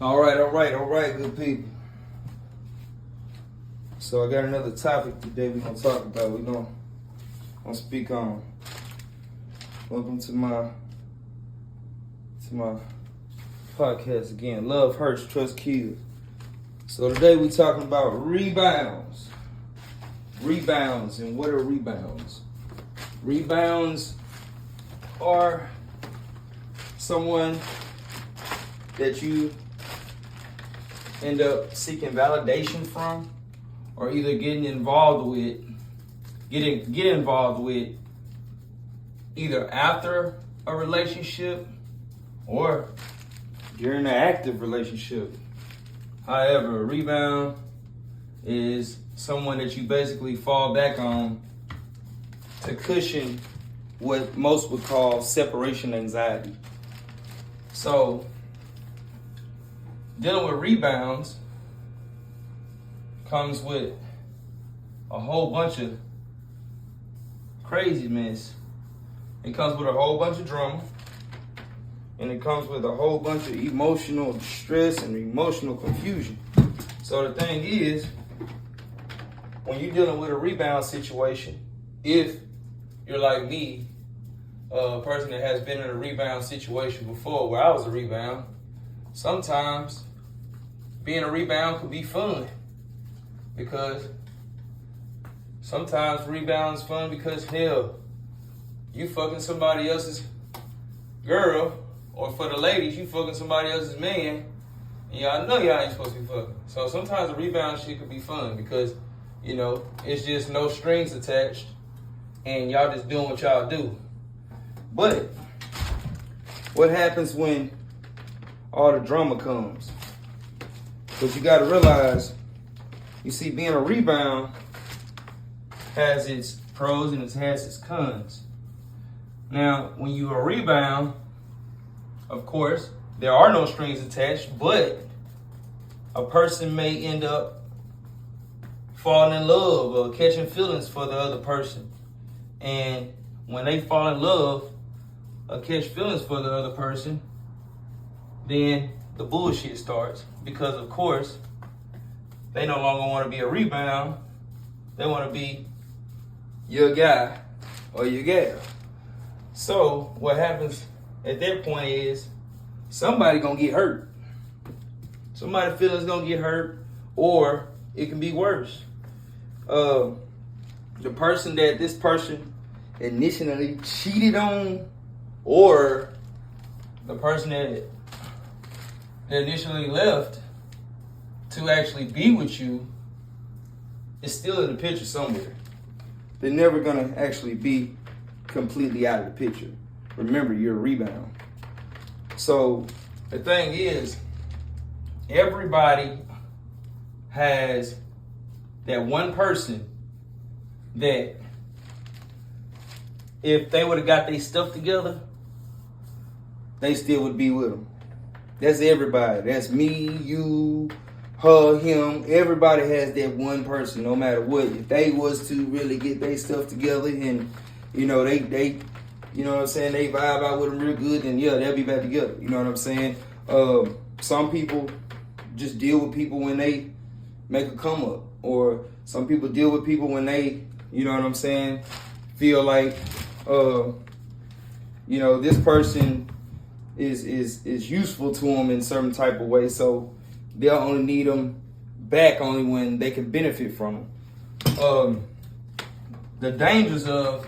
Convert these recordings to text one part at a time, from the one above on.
All right, good people. So I got another topic today we're gonna talk about. We're gonna speak on. Welcome to my podcast again. Love hurts, trust kills. So today we're talking about rebounds. Rebounds, and what are rebounds? Rebounds are someone that you end up seeking validation from, or either get involved with either after a relationship or during an active relationship. However, a rebound is someone that you basically fall back on to cushion what most would call separation anxiety. So, dealing with rebounds comes with a whole bunch of craziness. It comes with a whole bunch of drama. And it comes with a whole bunch of emotional stress and emotional confusion. So the thing is, when you're dealing with a rebound situation, if you're like me, a person that has been in a rebound situation before where I was a rebound, sometimes being a rebound could be fun, because sometimes rebound's fun because, hell, you fucking somebody else's girl, or for the ladies, you fucking somebody else's man, and y'all know y'all ain't supposed to be fucking. So sometimes the rebound shit could be fun because, you know, it's just no strings attached and y'all just doing what y'all do. But what happens when all the drama comes? Because you got to realize, you see, being a rebound has its pros and it has its cons. Now, when you're a rebound, of course, there are no strings attached, but a person may end up falling in love or catching feelings for the other person. And when they fall in love or catch feelings for the other person, then the bullshit starts. Because, of course, they no longer want to be a rebound. They want to be your guy or your gal. So what happens at that point is somebody gonna get hurt. Somebody's feelings gonna get hurt, or it can be worse. The person that this person initially cheated on, or the person that initially left to actually be with you, is still in the picture somewhere. They're never gonna actually be completely out of the picture. Remember, you're a rebound. So the thing is, everybody has that one person that if they would have got their stuff together, they still would be with them. That's everybody. That's me, you, her, him. Everybody has that one person, no matter what. If they was to really get their stuff together and, you know, they you know what I'm saying, they vibe out with them real good, then yeah, they'll be back together. You know what I'm saying? Some people just deal with people when they make a come up, or some people deal with people when they, you know what I'm saying, feel like, you know, this person is useful to them in certain type of way, so they'll only need them back only when they can benefit from them. The dangers of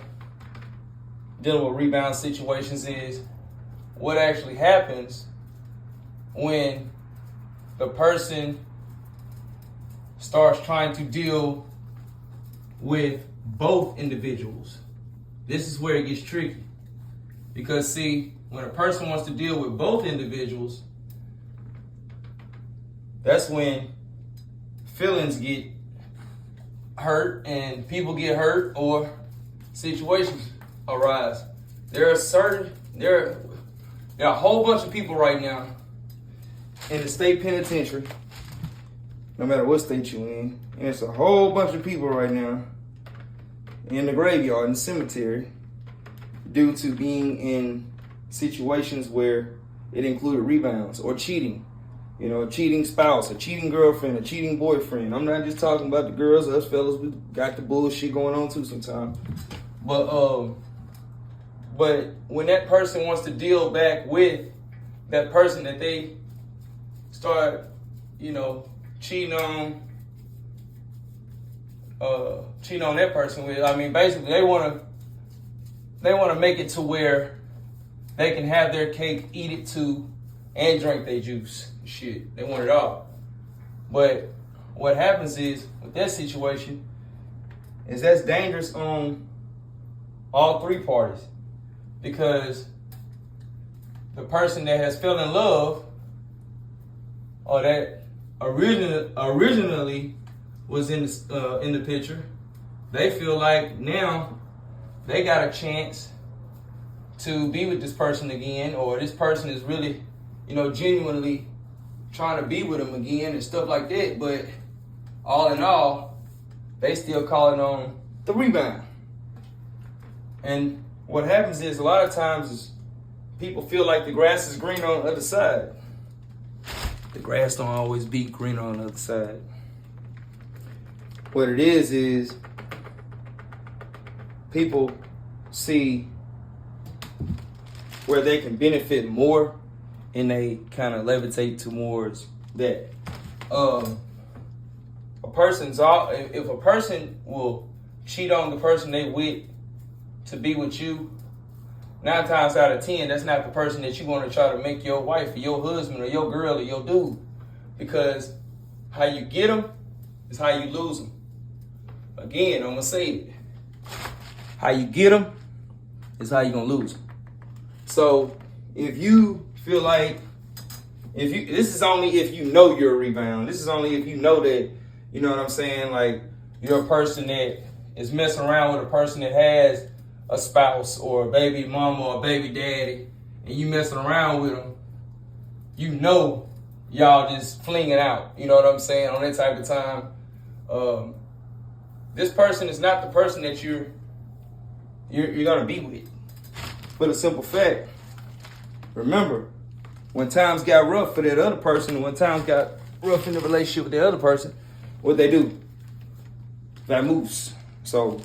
dealing with rebound situations is what actually happens when the person starts trying to deal with both individuals. This is where it gets tricky. Because see, when a person wants to deal with both individuals, that's when feelings get hurt and people get hurt, or situations arise. There are a whole bunch of people right now in the state penitentiary, no matter what state you're in, and it's a whole bunch of people right now in the graveyard, in the cemetery, due to being in situations where it included rebounds or cheating. You know, a cheating spouse, a cheating girlfriend, a cheating boyfriend. I'm not just talking about the girls, us fellas, we got the bullshit going on too sometimes. But when that person wants to deal back with that person that they start, you know, cheating on that person with, I mean, basically they want to make it to where they can have their cake, eat it too, and drink their juice. Shit, they want it all. But what happens is, with that situation, is that's dangerous on all three parties. Because the person that has fell in love, or that originally was in the picture, they feel like now they got a chance to be with this person again, or this person is really, you know, genuinely trying to be with them again and stuff like that. But all in all, they still calling on the rebound. And what happens is, a lot of times is people feel like the grass is green on the other side. The grass don't always be green on the other side. What it is people see where they can benefit more, and they kind of levitate towards that. If a person will cheat on the person they with to be with you, 9 times out of 10, that's not the person that you want to try to make your wife or your husband or your girl or your dude. Because how you get them is how you lose them. Again, I'm going to say it. How you get them is how you're going to lose them. So if you feel like, this is only if you know you're a rebound. This is only if you know that, you know what I'm saying, like you're a person that is messing around with a person that has a spouse or a baby mama or a baby daddy, and you messing around with them, you know y'all just flinging out, you know what I'm saying, on that type of time. This person is not the person that you're gonna be with. For the simple fact, remember, when times got rough for that other person, and when times got rough in the relationship with the other person, what they do? Vamoose. So,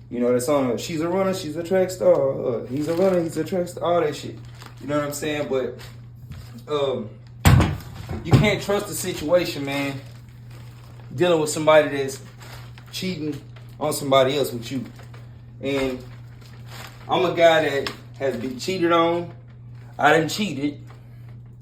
you know, that song, she's a runner, she's a track star. He's a runner, he's a track star. All that shit. You know what I'm saying? But you can't trust the situation, man. Dealing with somebody that's cheating on somebody else with you. And I'm a guy that has been cheated on. I done cheated.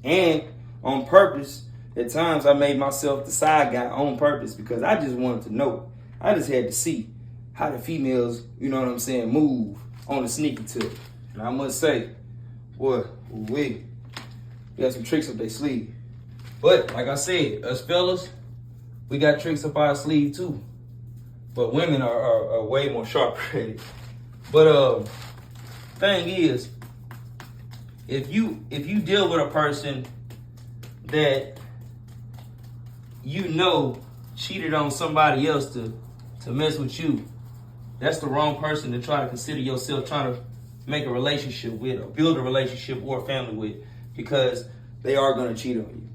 And on purpose, at times I made myself the side guy on purpose because I just wanted to know. I just had to see how the females, you know what I'm saying, move on the sneaky tip. And I must say, boy, we got some tricks up their sleeve. But like I said, us fellas, we got tricks up our sleeve too. But women are way more sharp at it. But thing is, if you deal with a person that you know cheated on somebody else to mess with you, that's the wrong person to try to consider yourself trying to make a relationship with or build a relationship or a family with, because they are going to cheat on you.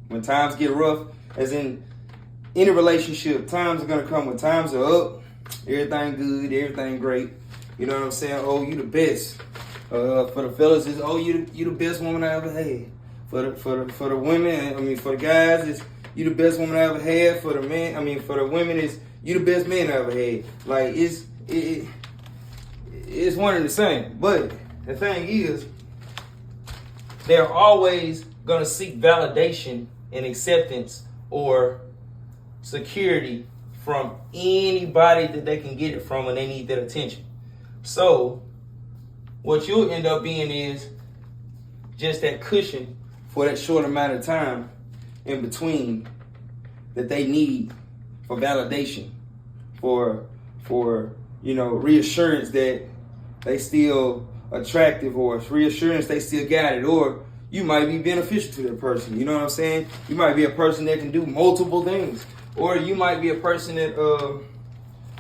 When times get rough, as in any relationship, times are going to come. When times are up, everything good, everything great. You know what I'm saying? Oh, you the best. For the fellas, it's you the best woman I ever had. For the women, I mean for the guys, it's you the best woman I ever had. For the men, I mean for the women, it's you the best man I ever had. Like it's one and the same. But the thing is, they're always gonna seek validation and acceptance or security from anybody that they can get it from when they need that attention. So what you'll end up being is just that cushion for that short amount of time in between that they need for validation, for you know, reassurance that they still attractive, or reassurance they still got it, or you might be beneficial to that person. You know what I'm saying? You might be a person that can do multiple things, or you might be a person that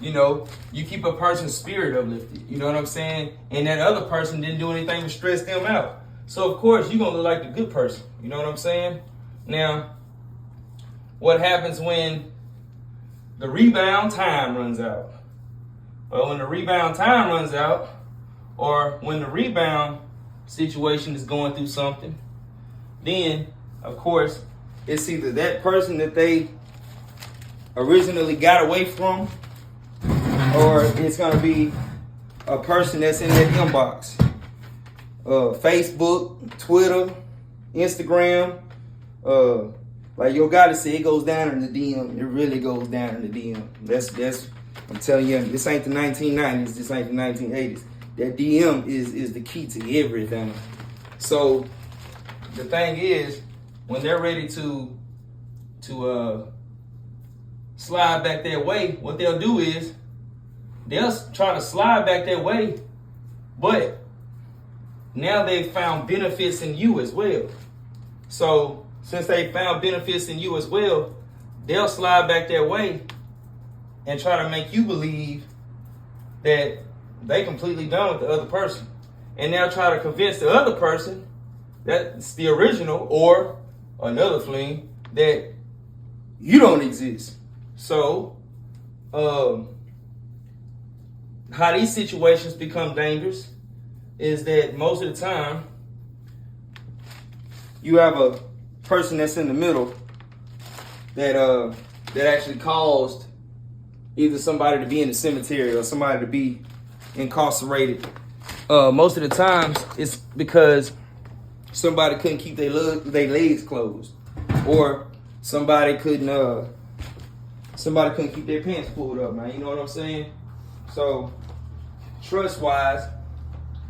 you know, you keep a person's spirit uplifted. You know what I'm saying? And that other person didn't do anything to stress them out. So of course you're gonna look like the good person. You know what I'm saying? Now, what happens when the rebound time runs out? Well, when the rebound time runs out, or when the rebound situation is going through something, then, of course, it's either that person that they originally got away from, or it's going to be a person that's in that inbox. Facebook, Twitter, Instagram. Like your guy said, it goes down in the DM. It really goes down in the DM. That's I'm telling you, this ain't the 1990s. This ain't the 1980s. That DM is the key to everything. So the thing is, when they're ready to slide back their way, what they'll do is they'll try to slide back their way, but now they've found benefits in you as well. So since they found benefits in you as well, they'll slide back their way and try to make you believe that they completely done with the other person. And they'll try to convince the other person, that's the original or another fling, that you don't exist. So, how these situations become dangerous is that most of the time, you have a person that's in the middle that actually caused either somebody to be in the cemetery or somebody to be incarcerated. Most of the times, it's because somebody couldn't keep their legs closed, or somebody couldn't keep their pants pulled up, man. You know what I'm saying? So, trust-wise,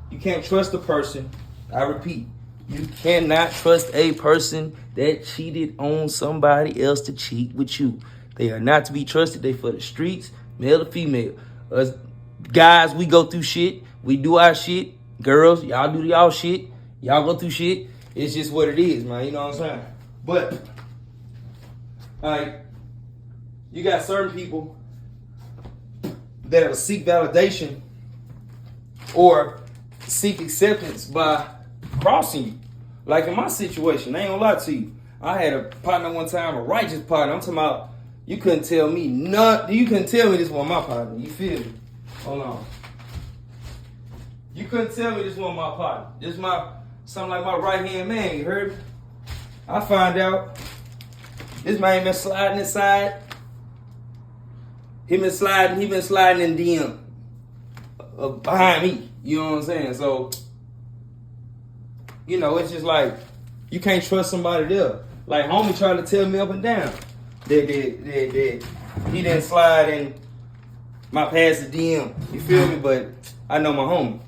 you can't trust a person. I repeat, you cannot trust a person that cheated on somebody else to cheat with you. They are not to be trusted. They for the streets, male or female. Us guys, we go through shit. We do our shit. Girls, y'all do y'all shit. Y'all go through shit. It's just what it is, man. You know what I'm saying? But, like, you got certain people that will seek validation or seek acceptance by crossing you. Like in my situation, I ain't gonna lie to you. I had a partner one time, a righteous partner. I'm talking about, you couldn't tell me nothing. You couldn't tell me this was my partner. You feel me? Hold on. You couldn't tell me this was my partner. This is something like my right-hand man, you heard me? I find out this man been sliding inside. He been sliding in DM behind me. You know what I'm saying? So, you know, it's just like, you can't trust somebody there. Like, homie trying to tell me up and down that he didn't slide in my past DM. You feel me? But I know my homie.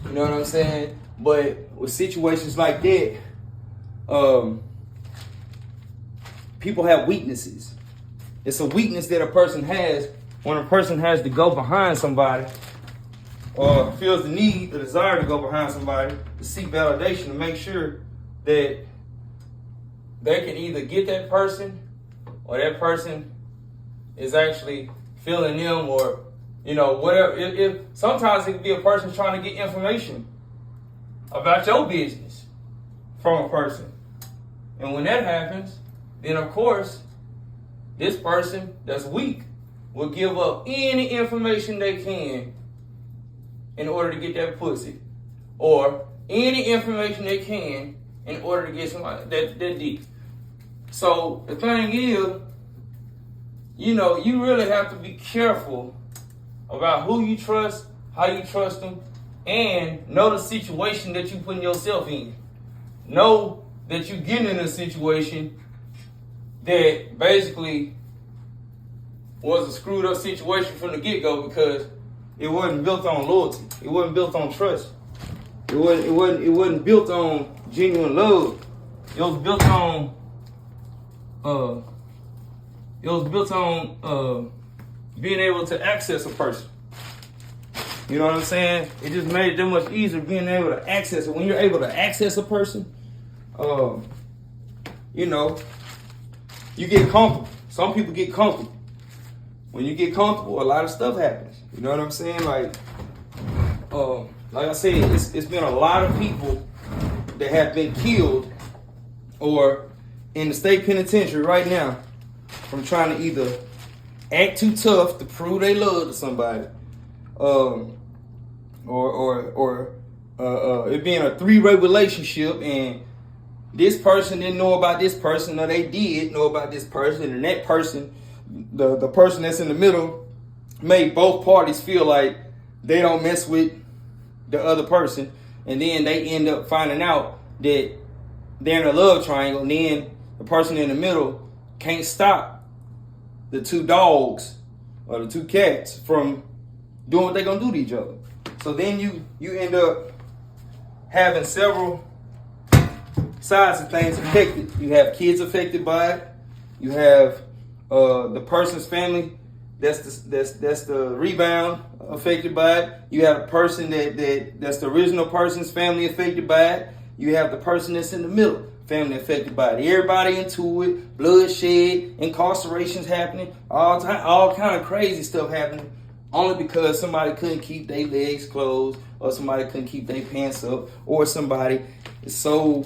You know what I'm saying? But with situations like that, people have weaknesses. It's a weakness that a person has when a person has to go behind somebody or feels the need, the desire to go behind somebody to seek validation, to make sure that they can either get that person or that person is actually feeling them, or, you know, whatever. If sometimes it could be a person trying to get information about your business from a person. And when that happens, then of course, this person that's weak will give up any information they can in order to get that pussy, or any information they can in order to get somebody that deep. So the thing is, you know, you really have to be careful about who you trust, how you trust them, and know the situation that you're putting yourself in. Know that you're getting in a situation that basically was a screwed up situation from the get-go, because it wasn't built on loyalty. It wasn't built on trust. It wasn't built on genuine love. It was built on being able to access a person. You know what I'm saying? It just made it that much easier being able to access it. When you're able to access a person, you know, you get comfortable. Some people get comfortable. When you get comfortable, a lot of stuff happens. You know what I'm saying? Like I said, it's been a lot of people that have been killed or in the state penitentiary right now from trying to either act too tough to prove they love to somebody, or it being a three-way relationship and this person didn't know about this person, or they did know about this person, and that person, the person that's in the middle, made both parties feel like they don't mess with the other person, and then they end up finding out that they're in a love triangle, and then the person in the middle can't stop the two dogs or the two cats from doing what they're gonna do to each other. So then you end up having several sides of things affected. You have kids affected by it. You have the person's family that's the rebound affected by it. You have a person that's the original person's family affected by it. You have the person that's in the middle, family affected by it. Everybody into it, bloodshed, incarcerations happening, all kind of crazy stuff happening, only because somebody couldn't keep their legs closed, or somebody couldn't keep their pants up, or somebody is so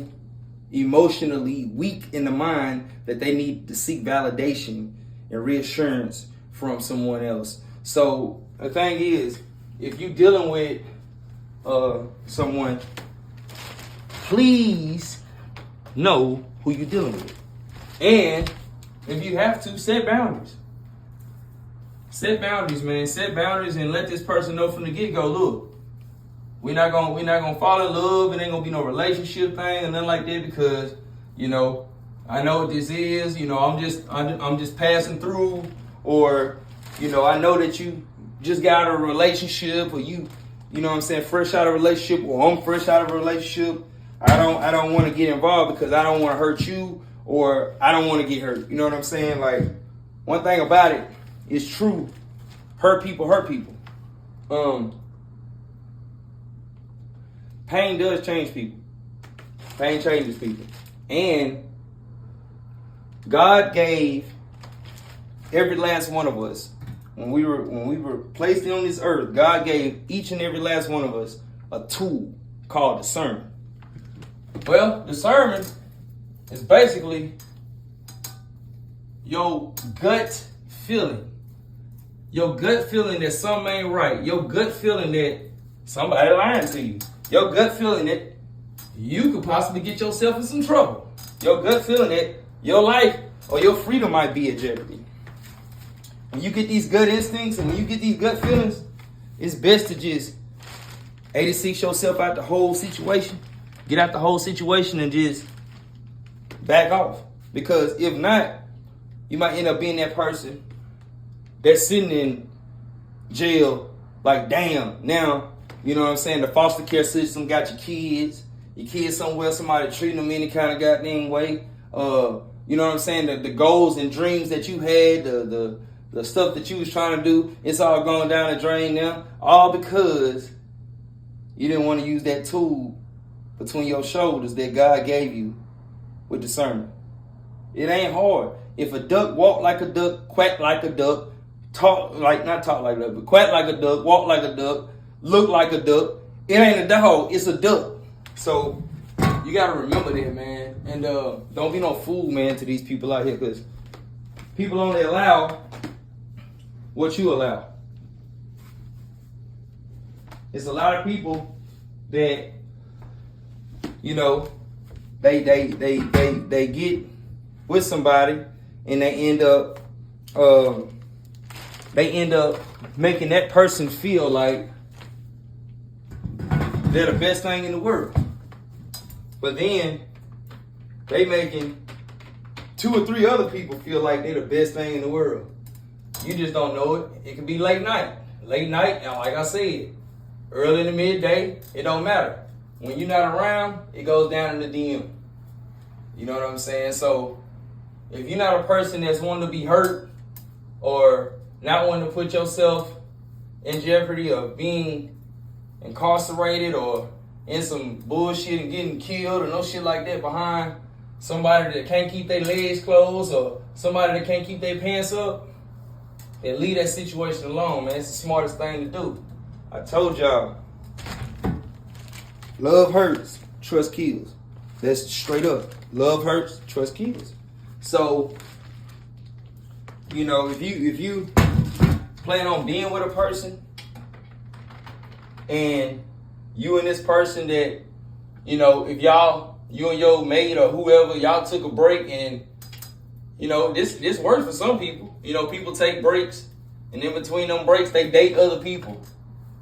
emotionally weak in the mind that they need to seek validation and reassurance from someone else. So the thing is, if you're dealing with someone, please know who you're dealing with. And if you have to, set boundaries. Set boundaries, man. Set boundaries and let this person know from the get-go, look, we're not gonna fall in love. It ain't gonna be no relationship thing or nothing like that, because, you know, I know what this is. You know, I'm just passing through, or, you know, I know that you just got a relationship, or you know what I'm saying, fresh out of a relationship, or I'm fresh out of a relationship. I don't want to get involved because I don't want to hurt you, or I don't want to get hurt. You know what I'm saying? Like, one thing about it is true. Hurt people hurt people. Pain does change people. Pain changes people. And God gave every last one of us, when we were placed on this earth, God gave each and every last one of us a tool called discernment. Well, discernment is basically your gut feeling. Your gut feeling that something ain't right. Your gut feeling that somebody lying to you. Your gut feeling that you could possibly get yourself in some trouble. Your gut feeling that your life or your freedom might be at jeopardy. When you get these gut instincts and when you get these gut feelings, it's best to just 86 yourself out the whole situation. Get out the whole situation and just back off. Because if not, you might end up being that person that's sitting in jail like, damn, now, you know what I'm saying, the foster care system got your kids somewhere, somebody treating them any kind of goddamn way. You know what I'm saying, the goals and dreams that you had, the stuff that you was trying to do, it's all going down the drain now. All because you didn't want to use that tool between your shoulders that God gave you with discernment. It ain't hard. If a duck walk like a duck, quack like a duck, not talk like a duck, but quack like a duck, walk like a duck, look like a duck, it ain't a dog, it's a duck. So you gotta remember that, man. And don't be no fool, man, to these people out here, because people only allow what you allow. It's a lot of people that, you know, they get with somebody and they end up making that person feel like they're the best thing in the world. But then they making 2 or 3 other people feel like they're the best thing in the world. You just don't know it. It can be late night. Late night, and like I said, early in the midday, it don't matter. When you're not around, it goes down in the DM. You know what I'm saying? So if you're not a person that's wanting to be hurt or not wanting to put yourself in jeopardy of being incarcerated or in some bullshit and getting killed or no shit like that behind somebody that can't keep their legs closed or somebody that can't keep their pants up, then leave that situation alone, man. It's the smartest thing to do. I told y'all, love hurts, trust kills. That's straight up. Love hurts, trust kills. So, you know, if you plan on being with a person and you and this person that, you know, if you and your mate or whoever, y'all took a break and, you know, this works for some people. You know, people take breaks and in between them breaks, they date other people.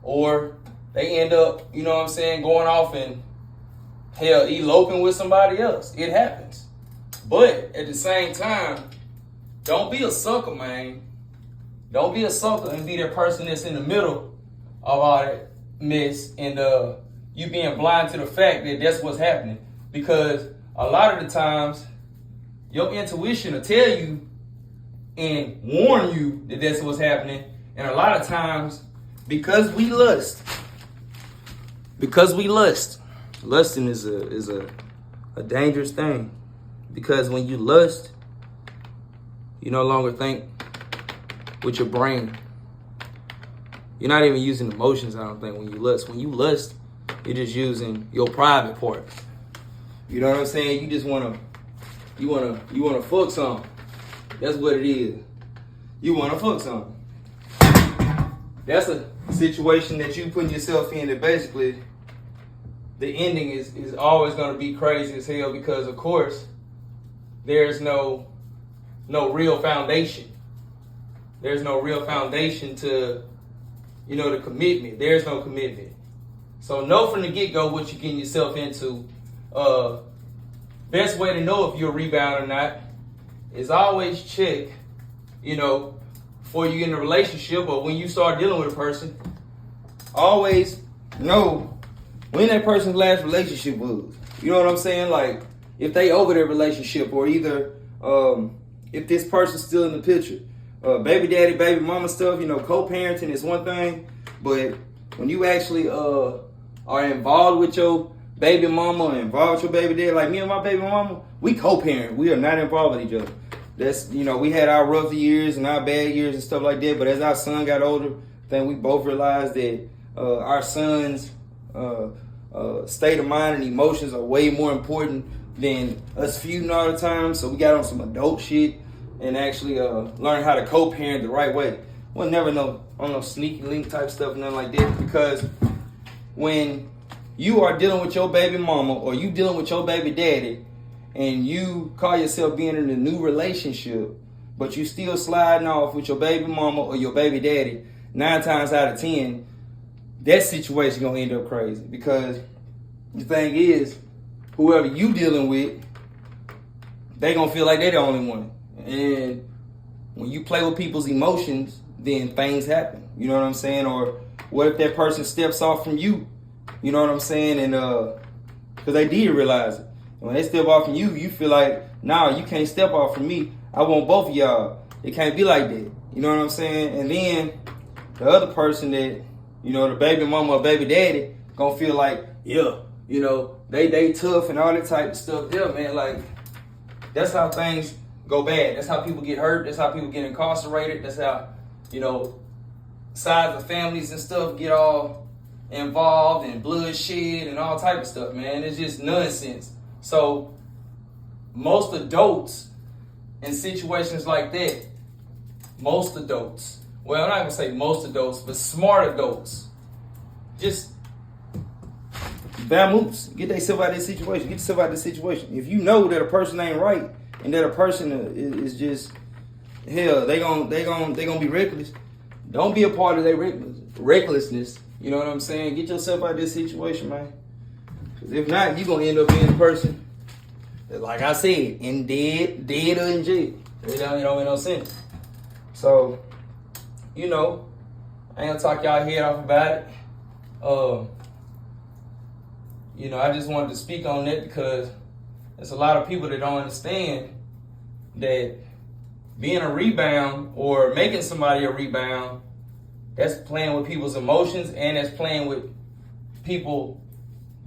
Or they end up, you know what I'm saying, going off and, hell, eloping with somebody else. It happens. But at the same time, don't be a sucker, man. Don't be a sucker and be that person that's in the middle of all that mess and you being blind to the fact that that's what's happening. Because a lot of the times, your intuition will tell you and warn you that that's what's happening. And a lot of times, because we lust, lusting is a dangerous thing. Because when you lust, you no longer think with your brain. You're not even using emotions, I don't think, when you lust. When you lust, you're just using your private part. You know what I'm saying? You just wanna fuck something. That's what it is. You wanna fuck something. That's a situation that you putting yourself in that basically the ending is always gonna be crazy as hell because of course there's no real foundation. There's no real foundation to, you know, the commitment. There's no commitment. So know from the get-go what you're getting yourself into. Best way to know if you're a rebound or not is always check, you know, before you get in a relationship or when you start dealing with a person, always know when that person's last relationship was. You know what I'm saying? Like, if they over their relationship or either if this person's still in the picture. Baby daddy, baby mama stuff, you know, co-parenting is one thing, but when you actually are involved with your baby mama or involved with your baby daddy, like me and my baby mama, we co-parent. We are not involved with each other. That's, you know, we had our rough years and our bad years and stuff like that, but as our son got older, I think we both realized that our son's state of mind and emotions are way more important than us feuding all the time. So we got on some adult shit and actually learn how to co-parent the right way. We'll never know on no sneaky link type stuff, nothing like that, because when you are dealing with your baby mama or you dealing with your baby daddy and you call yourself being in a new relationship, but you still sliding off with your baby mama or your baby daddy, 9 times out of 10, that situation gonna end up crazy. Because the thing is, whoever you dealing with, they gonna feel like they're the only one. And when you play with people's emotions, then things happen. You know what I'm saying? Or what if that person steps off from you? You know what I'm saying? And because they did realize it. And when they step off from you, you feel like, nah, you can't step off from me. I want both of y'all. It can't be like that. You know what I'm saying? And then the other person that, you know, the baby mama or baby daddy, gonna feel like, yeah, you know, they tough and all that type of stuff. Yeah, man, like, that's how things go bad. That's how people get hurt. That's how people get incarcerated. That's how, you know, sides of families and stuff get all involved in bloodshed and all type of stuff, man. It's just nonsense. So most adults in situations like that, most adults, well, I'm not gonna say most adults, but smart adults, just vamoose, get themselves out of this situation. Get yourself out of this situation. If you know that a person ain't right and that a person is just, hell, they gonna be reckless, don't be a part of their recklessness. You know what I'm saying? Get yourself out of this situation, man. Because if not, you're gonna end up being a person that, like I said, in dead or in jail. It don't make no sense. So, you know, I ain't gonna talk y'all head off about it. You know, I just wanted to speak on that because there's a lot of people that don't understand that being a rebound or making somebody a rebound, that's playing with people's emotions and that's playing with people's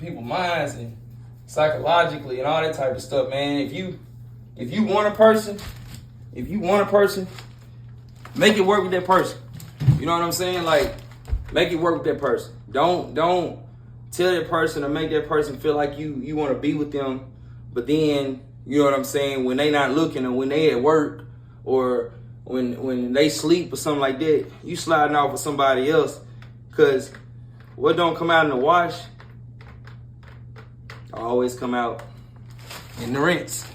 minds and psychologically and all that type of stuff, man. If you want a person, make it work with that person. You know what I'm saying? Like, make it work with that person. Don't tell that person or make that person feel like you want to be with them But then, you know what I'm saying, when they not looking or when they at work or when they sleep or something like that, you sliding off with somebody else. Because what don't come out in the wash always come out in the rinse.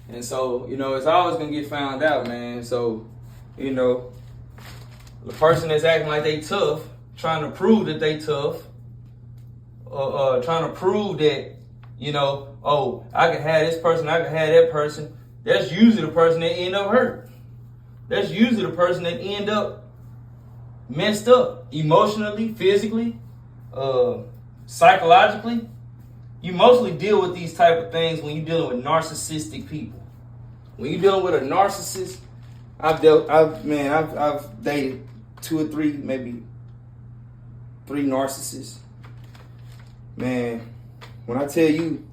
And so, you know, it's always going to get found out, man. So, you know, the person that's acting like they tough, trying to prove that they tough, trying to prove that, you know, oh, I can have this person, I can have that person. That's usually the person that end up hurt. That's usually the person that end up messed up emotionally, physically, psychologically. You mostly deal with these type of things when you're dealing with narcissistic people. When you're dealing with a narcissist, I've dated 2 or 3, maybe 3 narcissists. Man, when I tell you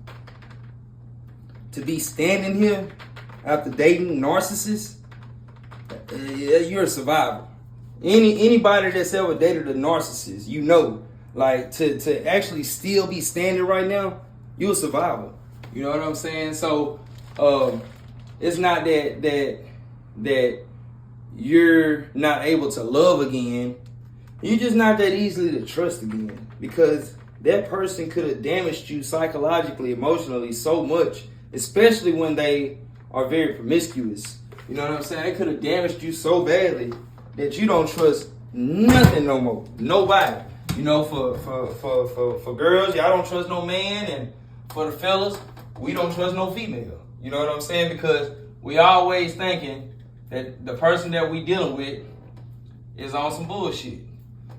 to be standing here after dating narcissists, you're a survivor. Anybody that's ever dated a narcissist, you know, like to actually still be standing right now, you're a survivor. You know what I'm saying? So it's not that you're not able to love again. You're just not that easily to trust again, because that person could have damaged you psychologically, emotionally so much, especially when they are very promiscuous. You know what I'm saying? They could have damaged you so badly that you don't trust nothing no more. Nobody. You know, for girls, y'all don't trust no man, and for the fellas, we don't trust no female. You know what I'm saying? Because we always thinking that the person that we dealing with is on some bullshit.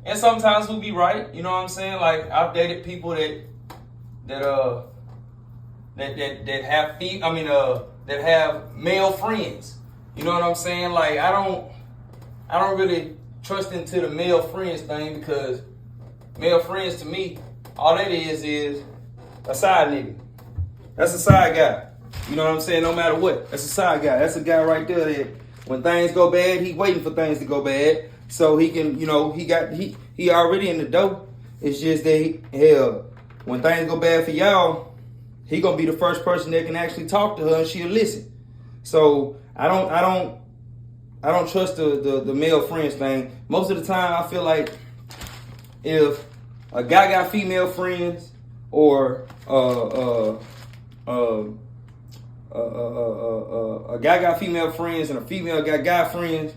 And sometimes we be right. You know what I'm saying? Like, I've dated people that have male friends. You know what I'm saying? Like, I don't really trust into the male friends thing, because male friends to me, all that is a side nigga. That's a side guy. You know what I'm saying? No matter what, that's a side guy. That's a guy right there that when things go bad, he waiting for things to go bad so he can, you know, he already in the dough. It's just that when things go bad for y'all, he gonna be the first person that can actually talk to her and she'll listen. So I don't trust the male friends thing. Most of the time, I feel like if a guy got female friends or a guy got female friends and a female got guy friends,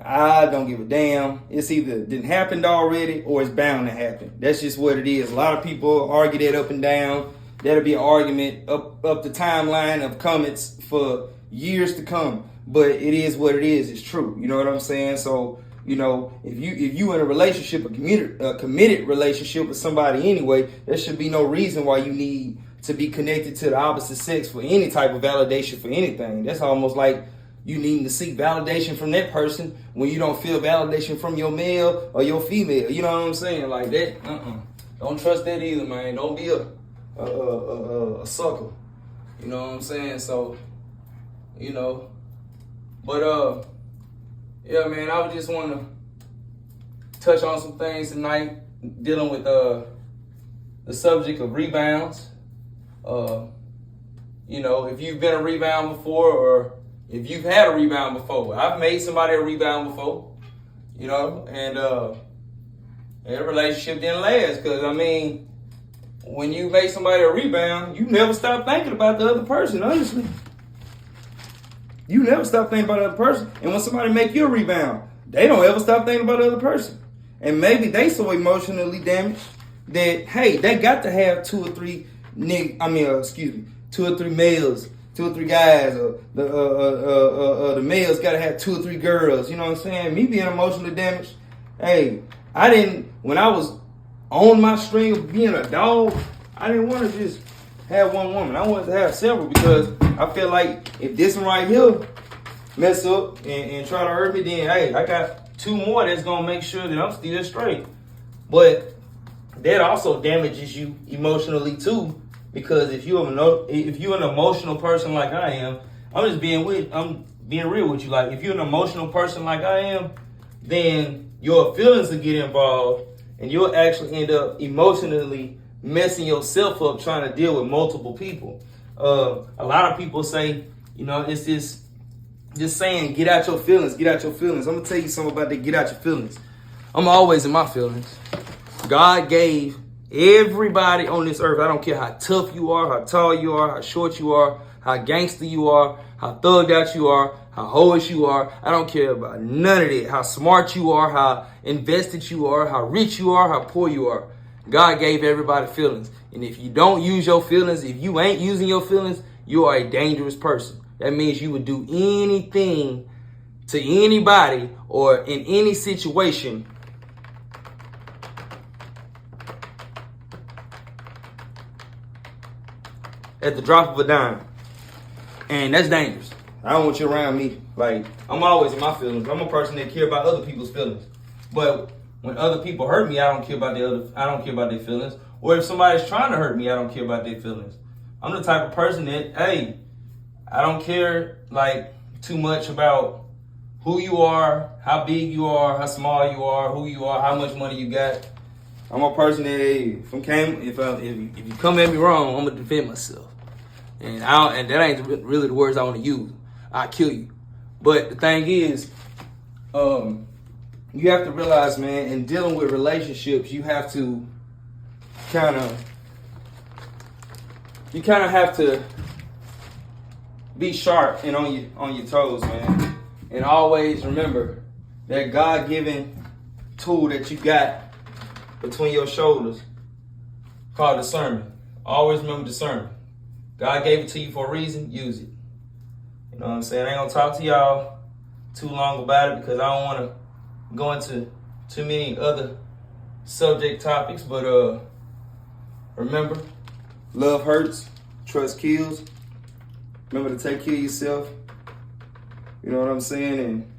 I don't give a damn. It's either didn't happened already or it's bound to happen. That's just what it is. A lot of people argue that up and down. That'll be an argument up the timeline of comments for years to come. But it is what it is. It's true. You know what I'm saying? So, you know, if you in a relationship, a committed relationship with somebody anyway, there should be no reason why you need to be connected to the opposite sex for any type of validation for anything. That's almost like you needing to seek validation from that person when you don't feel validation from your male or your female. You know what I'm saying? Like that. Don't trust that either, man. Don't be a sucker. You know what I'm saying? So, you know. But yeah, man, I would just want to touch on some things tonight dealing with the subject of rebounds. You know, if you've been a rebound before, or if you've had a rebound before. I've made somebody a rebound before, you know, and that relationship didn't last, because, I mean, when you make somebody a rebound, you never stop thinking about the other person, honestly. You never stop thinking about the other person. And when somebody make you a rebound, they don't ever stop thinking about the other person. And maybe they so emotionally damaged that, hey, they got to have 2 or 3 2 or 3 males, 2 or 3 guys, or the males got to have 2 or 3 girls. You know what I'm saying? Me being emotionally damaged, hey, when I was on my string of being a dog, I didn't want to just have one woman. I wanted to have several, because I feel like if this one right here mess up and try to hurt me, then hey, I got 2 more that's gonna make sure that I'm still straight. But that also damages you emotionally too, because if you're an emotional person like I am, I'm being real with you. Like, if you're an emotional person like I am, then your feelings will get involved, and you'll actually end up emotionally messing yourself up trying to deal with multiple people. A lot of people say, you know, it's just saying, get out your feelings, get out your feelings. I'm gonna tell you something about that, get out your feelings. I'm always in my feelings. God gave everybody on this earth, I don't care how tough you are, how tall you are, how short you are, how gangster you are, how thugged out you are, how hoish you are. I don't care about none of that. How smart you are, how invested you are, how rich you are, how poor you are. God gave everybody feelings. And if you don't use your feelings, if you ain't using your feelings, you are a dangerous person. That means you would do anything to anybody or in any situation at the drop of a dime. And that's dangerous. I don't want you around me. Like, I'm always in my feelings. I'm a person that care about other people's feelings. But when other people hurt me, I don't care about their feelings. Or if somebody's trying to hurt me, I don't care about their feelings. I'm the type of person that, hey, I don't care like too much about who you are, how big you are, how small you are, who you are, how much money you got. I'm a person that, hey, if you come at me wrong, I'm gonna defend myself. And that ain't really the words I want to use. I'll kill you. But the thing is, you have to realize, man, in dealing with relationships, you have to kind of have to be sharp and on your toes, man. And always remember that God-given tool that you got between your shoulders called discernment. Always remember discernment. God gave it to you for a reason, use it. You know what I'm saying? I ain't gonna talk to y'all too long about it because I don't want to go into too many other subject topics, but remember, love hurts, trust kills. Remember to take care of yourself. You know what I'm saying? And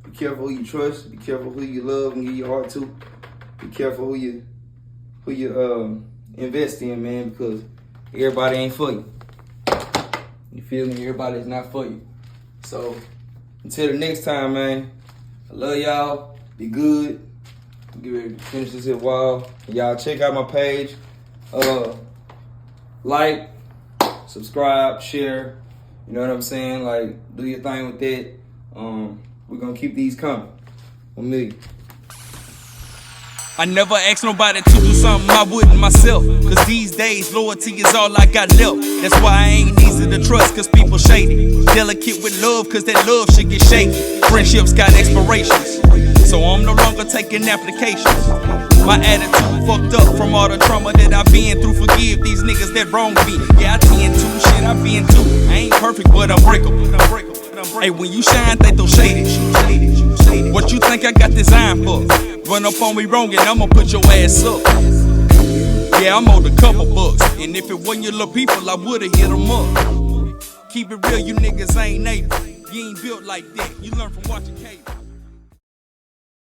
be careful who you trust, be careful who you love and give your heart to. Be careful who you invest in, man, because everybody ain't for you. You feel me? Everybody's not for you. So, until the next time, man, I love y'all. Be good. Get ready to finish this here while. Y'all check out my page. Like, subscribe, share. You know what I'm saying? Like, do your thing with that. We're going to keep these coming. 1 million. I never asked nobody to do something I wouldn't myself. Cause these days loyalty is all I got left. That's why I ain't easy to trust, cause people shady. Delicate with love, cause that love should get shaky. Friendships got expirations, so I'm no longer taking applications. My attitude fucked up from all the trauma that I've been through. Forgive these niggas that wronged me. Yeah, I tend to, shit I've been through. I ain't perfect, but I'm breakable. Hey, when you shine, they throw shade at you. What you think I got this iron for? Run up on me wrong and I'ma put your ass up. Yeah, I'm owed a couple bucks, and if it wasn't your little people, I would've hit them up. Keep it real, you niggas ain't neighbors. You ain't built like that. You learn from watching cable.